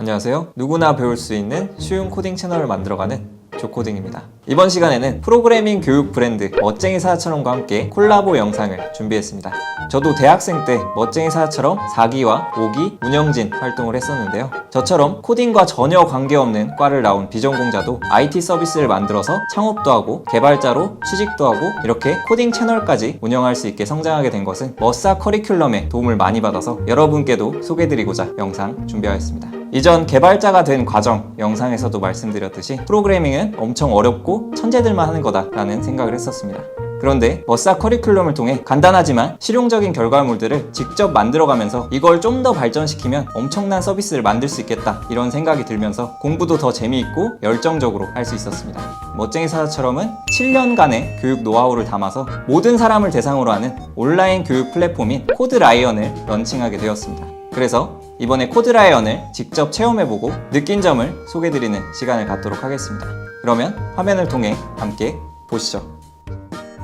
안녕하세요. 누구나 배울 수 있는 쉬운 코딩 채널을 만들어가는 조코딩입니다. 이번 시간에는 프로그래밍 교육 브랜드 멋쟁이 사자처럼과 함께 콜라보 영상을 준비했습니다. 저도 대학생 때 멋쟁이 사자처럼 4기와 5기 운영진 활동을 했었는데요. 저처럼 코딩과 전혀 관계없는 과를 나온 비전공자도 IT 서비스를 만들어서 창업도 하고 개발자로 취직도 하고 이렇게 코딩 채널까지 운영할 수 있게 성장하게 된 것은 머싸 커리큘럼의 도움을 많이 받아서 여러분께도 소개드리고자 영상 준비하였습니다. 이전 개발자가 된 과정 영상에서도 말씀드렸듯이 프로그래밍은 엄청 어렵고 천재들만 하는 거다라는 생각을 했었습니다. 그런데 머싸 커리큘럼을 통해 간단하지만 실용적인 결과물들을 직접 만들어가면서 이걸 좀 더 발전시키면 엄청난 서비스를 만들 수 있겠다 이런 생각이 들면서 공부도 더 재미있고 열정적으로 할 수 있었습니다. 멋쟁이 사자처럼은 7년간의 교육 노하우를 담아서 모든 사람을 대상으로 하는 온라인 교육 플랫폼인 코드라이언을 런칭하게 되었습니다. 그래서 이번에 코드라이언을 직접 체험해보고 느낀 점을 소개드리는 시간을 갖도록 하겠습니다. 그러면 화면을 통해 함께 보시죠.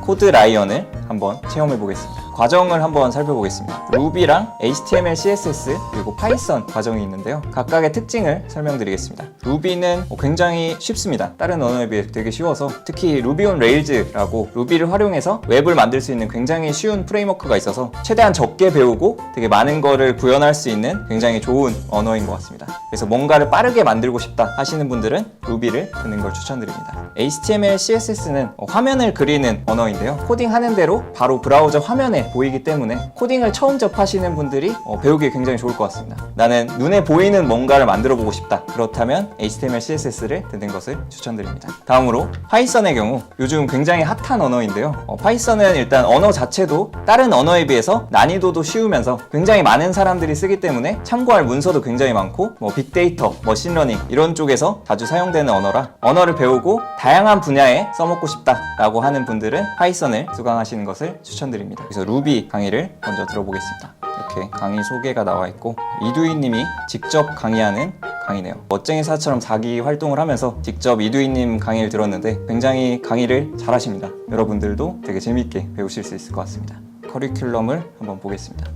코드라이언을 한번 체험해보겠습니다. 과정을 한번 살펴보겠습니다. 루비랑 HTML, CSS 그리고 파이썬 과정이 있는데요. 각각의 특징을 설명드리겠습니다. 루비는 굉장히 쉽습니다. 다른 언어에 비해 되게 쉬워서 특히 루비 온 레일즈라고 루비를 활용해서 웹을 만들 수 있는 굉장히 쉬운 프레임워크가 있어서 최대한 적게 배우고 되게 많은 거를 구현할 수 있는 굉장히 좋은 언어인 것 같습니다. 그래서 뭔가를 빠르게 만들고 싶다 하시는 분들은 루비를 듣는 걸 추천드립니다. HTML, CSS는 화면을 그리는 언어인데요. 코딩하는 대로 바로 브라우저 화면에 보이기 때문에 코딩을 처음 접하시는 분들이 배우기 굉장히 좋을 것 같습니다. 나는 눈에 보이는 뭔가를 만들어 보고 싶다. 그렇다면 HTML, CSS를 듣는 것을 추천드립니다. 다음으로 파이썬의 경우 요즘 굉장히 핫한 언어인데요. 파이썬은 일단 언어 자체도 다른 언어에 비해서 난이도도 쉬우면서 굉장히 많은 사람들이 쓰기 때문에 참고할 문서도 굉장히 많고 빅데이터, 머신러닝 이런 쪽에서 자주 사용되는 언어라 언어를 배우고 다양한 분야에 써먹고 싶다라고 하는 분들은 파이썬을 수강하시는 것을 추천드립니다. 그래서 루비 강의를 먼저 들어보겠습니다. 이렇게 강의 소개가 나와 있고 이두희님이 직접 강의하는 강의네요. 멋쟁이 사자처럼 4기 활동을 하면서 직접 이두희님 강의를 들었는데 굉장히 강의를 잘하십니다. 여러분들도 되게 재밌게 배우실 수 있을 것 같습니다. 커리큘럼을 한번 보겠습니다.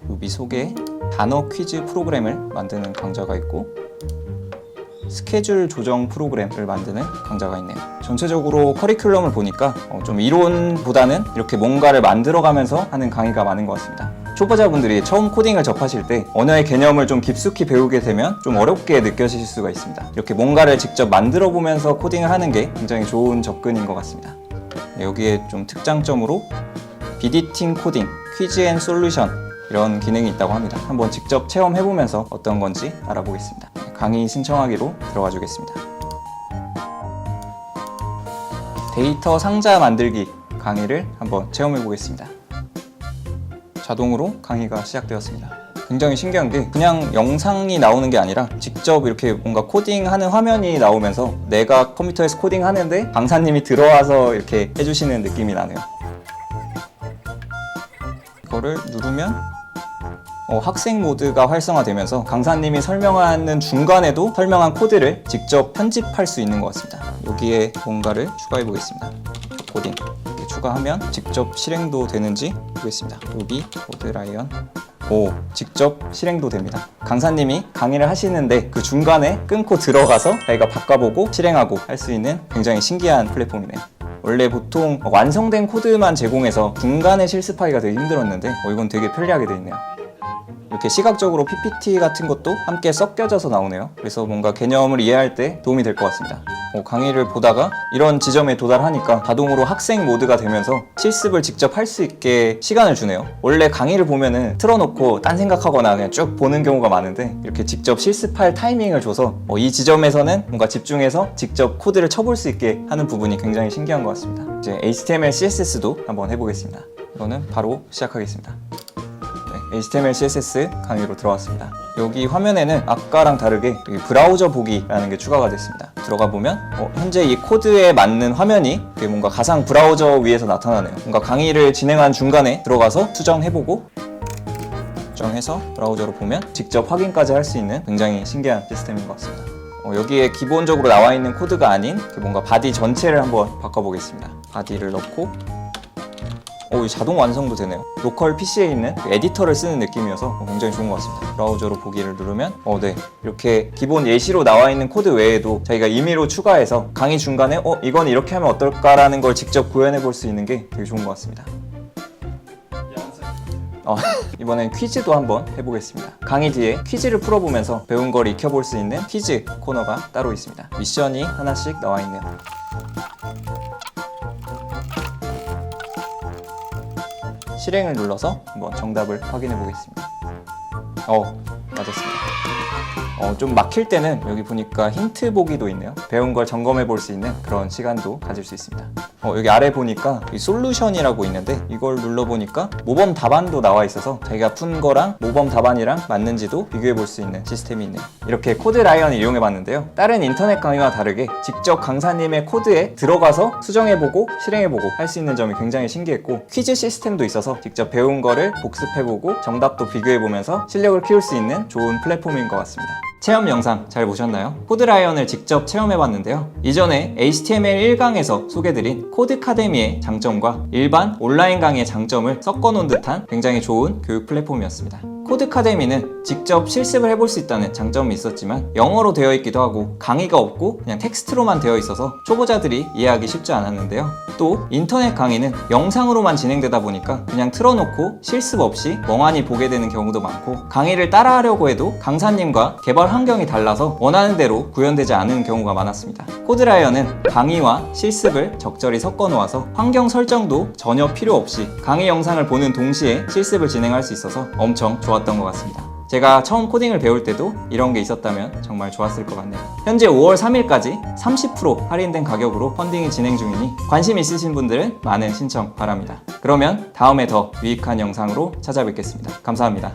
루비 소개, 단어 퀴즈 프로그램을 만드는 강좌가 있고 스케줄 조정 프로그램을 만드는 강좌가 있네요. 전체적으로 커리큘럼을 보니까 좀 이론보다는 이렇게 뭔가를 만들어가면서 하는 강의가 많은 것 같습니다. 초보자분들이 처음 코딩을 접하실 때 언어의 개념을 좀 깊숙이 배우게 되면 좀 어렵게 느껴지실 수가 있습니다. 이렇게 뭔가를 직접 만들어 보면서 코딩을 하는 게 굉장히 좋은 접근인 것 같습니다. 여기에 좀 특장점으로 비디팅 코딩, 퀴즈 앤 솔루션 이런 기능이 있다고 합니다. 한번 직접 체험해보면서 어떤 건지 알아보겠습니다. 강의 신청하기로 들어가 주겠습니다. 데이터 상자 만들기 강의를 한번 체험해 보겠습니다. 자동으로 강의가 시작되었습니다. 굉장히 신기한 게 그냥 영상이 나오는 게 아니라 직접 이렇게 뭔가 코딩하는 화면이 나오면서 내가 컴퓨터에서 코딩하는데 강사님이 들어와서 이렇게 해주시는 느낌이 나네요. 이거를 누르면 학생 모드가 활성화되면서 강사님이 설명하는 중간에도 설명한 코드를 직접 편집할 수 있는 것 같습니다. 여기에 뭔가를 추가해 보겠습니다. 코딩 이렇게 추가하면 직접 실행도 되는지 보겠습니다. 루비 코드라이언 직접 실행도 됩니다. 강사님이 강의를 하시는데 그 중간에 끊고 들어가서 자기가 바꿔보고 실행하고 할 수 있는 굉장히 신기한 플랫폼이네요. 원래 보통 완성된 코드만 제공해서 중간에 실습하기가 되게 힘들었는데 이건 되게 편리하게 되어 있네요. 이렇게 시각적으로 PPT 같은 것도 함께 섞여져서 나오네요. 그래서 뭔가 개념을 이해할 때 도움이 될 것 같습니다. 강의를 보다가 이런 지점에 도달하니까 자동으로 학생 모드가 되면서 실습을 직접 할 수 있게 시간을 주네요. 원래 강의를 보면은 틀어놓고 딴 생각하거나 그냥 쭉 보는 경우가 많은데 이렇게 직접 실습할 타이밍을 줘서 이 지점에서는 뭔가 집중해서 직접 코드를 쳐볼 수 있게 하는 부분이 굉장히 신기한 것 같습니다. 이제 HTML, CSS도 한번 해보겠습니다. 이거는 바로 시작하겠습니다. HTML, CSS 강의로 들어왔습니다. 여기 화면에는 아까랑 다르게 여기 브라우저 보기라는 게 추가가 됐습니다. 들어가 보면 현재 이 코드에 맞는 화면이 뭔가 가상 브라우저 위에서 나타나네요. 뭔가 강의를 진행한 중간에 들어가서 수정해보고 수정해서 브라우저로 보면 직접 확인까지 할 수 있는 굉장히 신기한 시스템인 것 같습니다. 여기에 기본적으로 나와 있는 코드가 아닌 뭔가 바디 전체를 한번 바꿔보겠습니다. 바디를 넣고 자동 완성도 되네요. 로컬 PC에 있는 그 에디터를 쓰는 느낌이어서 굉장히 좋은 것 같습니다. 브라우저로 보기를 누르면 네, 이렇게 기본 예시로 나와 있는 코드 외에도 저희가 임의로 추가해서 강의 중간에 이건 이렇게 하면 어떨까라는 걸 직접 구현해 볼 수 있는 게 되게 좋은 것 같습니다. 이번엔 퀴즈도 한번 해보겠습니다. 강의 뒤에 퀴즈를 풀어보면서 배운 걸 익혀볼 수 있는 퀴즈 코너가 따로 있습니다. 미션이 하나씩 나와 있네요. 실행을 눌러서 한번 정답을 확인해 보겠습니다. 맞았습니다. 좀 막힐 때는 여기 보니까 힌트 보기도 있네요. 배운 걸 점검해 볼 수 있는 그런 시간도 가질 수 있습니다. 여기 아래 보니까 이 솔루션이라고 있는데 이걸 눌러보니까 모범 답안도 나와 있어서 자기가 푼 거랑 모범 답안이랑 맞는지도 비교해 볼 수 있는 시스템이 있네요. 이렇게 코드 라이언을 이용해 봤는데요. 다른 인터넷 강의와 다르게 직접 강사님의 코드에 들어가서 수정해보고 실행해보고 할 수 있는 점이 굉장히 신기했고, 퀴즈 시스템도 있어서 직접 배운 거를 복습해보고 정답도 비교해보면서 실력을 키울 수 있는 좋은 플랫폼인 것 같습니다. 체험 영상 잘 보셨나요? 코드라이언을 직접 체험해봤는데요. 이전에 HTML 1강에서 소개드린 코드카데미의 장점과 일반 온라인 강의의 장점을 섞어놓은 듯한 굉장히 좋은 교육 플랫폼이었습니다. 코드카데미는 직접 실습을 해볼 수 있다는 장점이 있었지만 영어로 되어 있기도 하고 강의가 없고 그냥 텍스트로만 되어 있어서 초보자들이 이해하기 쉽지 않았는데요. 또 인터넷 강의는 영상으로만 진행되다 보니까 그냥 틀어놓고 실습 없이 멍하니 보게 되는 경우도 많고, 강의를 따라하려고 해도 강사님과 개발 환경이 달라서 원하는 대로 구현되지 않은 경우가 많았습니다. 코드라이언은 강의와 실습을 적절히 섞어 놓아서 환경 설정도 전혀 필요 없이 강의 영상을 보는 동시에 실습을 진행할 수 있어서 엄청 좋았던 것 같습니다. 제가 처음 코딩을 배울 때도 이런 게 있었다면 정말 좋았을 것 같네요. 현재 5월 3일까지 30% 할인된 가격으로 펀딩이 진행 중이니 관심 있으신 분들은 많은 신청 바랍니다. 그러면 다음에 더 유익한 영상으로 찾아뵙겠습니다. 감사합니다.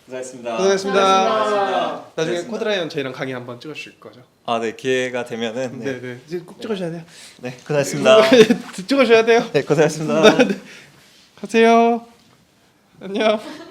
고생하셨습니다. 고생하셨습니다. 나중에 고생하셨습니다. 코드라이언 저희랑 강의 한번 찍어주실 거죠? 네, 기회가 되면은 네. 이제 꼭 찍으셔야 돼요. 네, 고생하셨습니다. 찍으셔야 돼요. 네, 고생하셨습니다. 가세요. 안녕.